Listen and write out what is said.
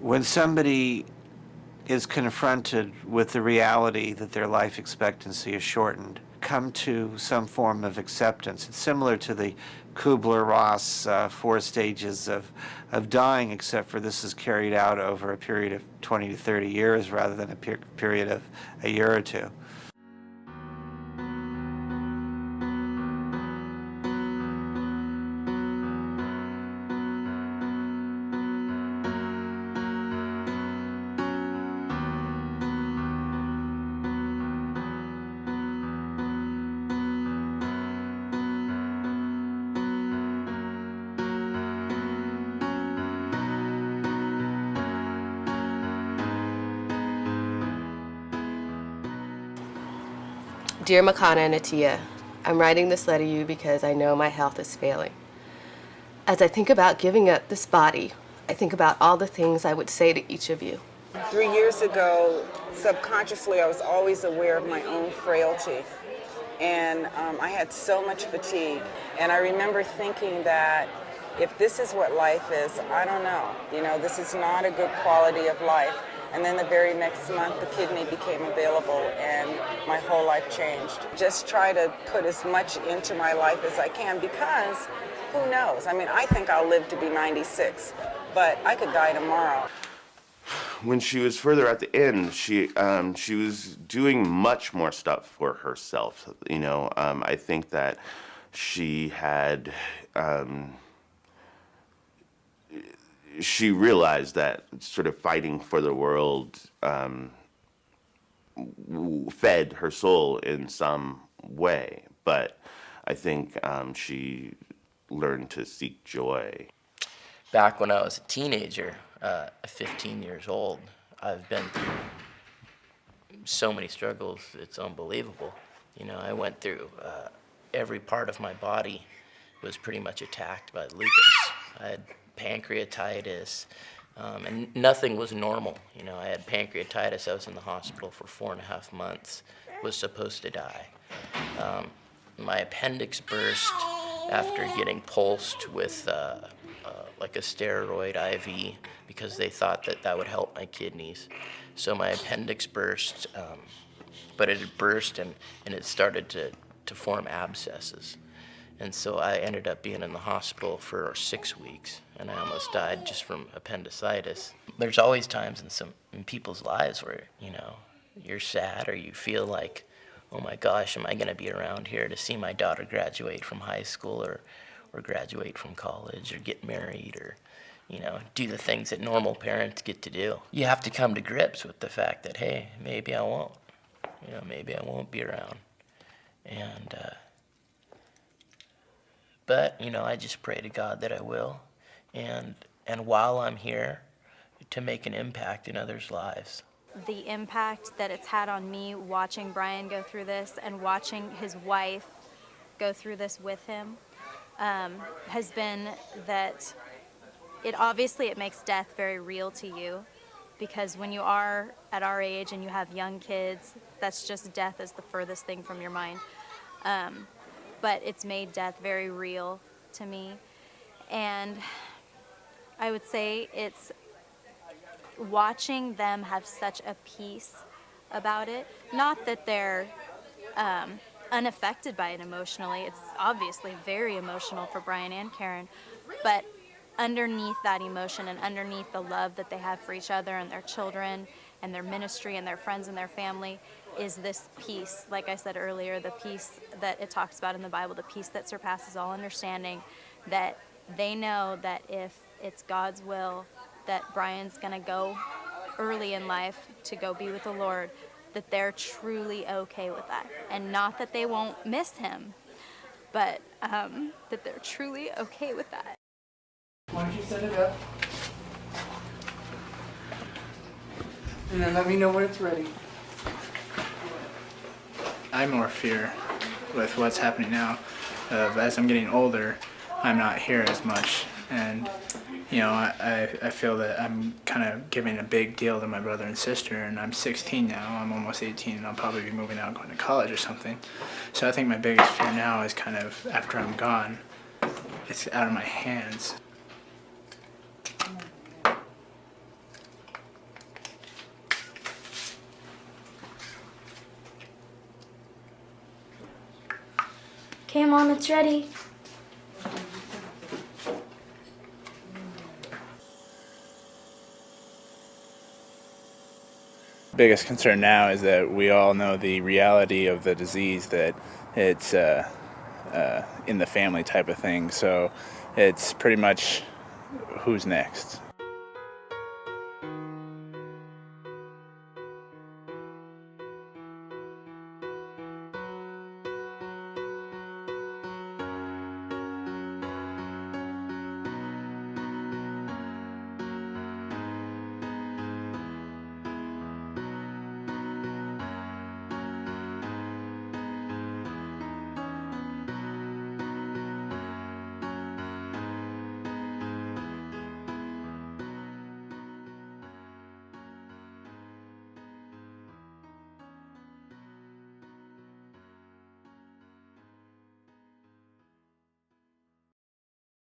When somebody is confronted with the reality that their life expectancy is shortened, come to some form of acceptance. It's similar to the Kubler-Ross 4 stages of dying, except for this is carried out over a period of 20 to 30 years rather than a period of a year or two. Dear Makana and Atia, I'm writing this letter to you because I know my health is failing. As I think about giving up this body, I think about all the things I would say to each of you. 3 years ago, subconsciously, I was always aware of my own frailty. And I had so much fatigue. And I remember thinking that if this is what life is, I don't know. You know, this is not a good quality of life. And then the very next month, the kidney became available and my whole life changed. Just try to put as much into my life as I can because who knows? I mean, I think I'll live to be 96, but I could die tomorrow. When she was further at the end, she was doing much more stuff for herself. You know, I think that she had, she realized that sort of fighting for the world fed her soul in some way. But I think she learned to seek joy. Back when I was a teenager, 15 years old, I've been through so many struggles, it's unbelievable. You know, I went through, every part of my body was pretty much attacked by lupus. I had pancreatitis, and nothing was normal. You know, I had pancreatitis, I was in the hospital for 4.5 months, was supposed to die. My appendix burst after getting pulsed with like a steroid IV because they thought that that would help my kidneys. So my appendix burst, but it had burst and it started to form abscesses. And so I ended up being in the hospital for 6 weeks, and I almost died just from appendicitis. There's always times in people's lives where, you know, you're sad or you feel like, oh my gosh, am I gonna be around here to see my daughter graduate from high school or graduate from college or get married or, you know, do the things that normal parents get to do. You have to come to grips with the fact that, hey, maybe I won't. You know, maybe I won't be around. And, but, you know, I just pray to God that I will. And while I'm here, to make an impact in others' lives. The impact that it's had on me watching Brian go through this and watching his wife go through this with him has been that it makes death very real to you, because when you are at our age and you have young kids, that's just death is the furthest thing from your mind. But it's made death very real to me. And I would say it's watching them have such a peace about it. Not that they're unaffected by it emotionally. It's obviously very emotional for Brian and Karen, but underneath that emotion and underneath the love that they have for each other and their children and their ministry and their friends and their family is this peace. Like I said earlier, the peace that it talks about in the Bible, the peace that surpasses all understanding, that they know that if it's God's will that Brian's gonna go early in life to go be with the Lord, that they're truly okay with that. And not that they won't miss him, but that they're truly okay with that. Why don't you set it up? And then let me know when it's ready. I have more fear with what's happening now. As I'm getting older, I'm not here as much. And, you know, I feel that I'm kind of giving a big deal to my brother and sister, and I'm 16 now, I'm almost 18, and I'll probably be moving out, going to college or something. So I think my biggest fear now is kind of, after I'm gone, it's out of my hands. Okay, Mom, it's ready. Biggest concern now is that we all know the reality of the disease, that it's in the family type of thing. So it's pretty much who's next.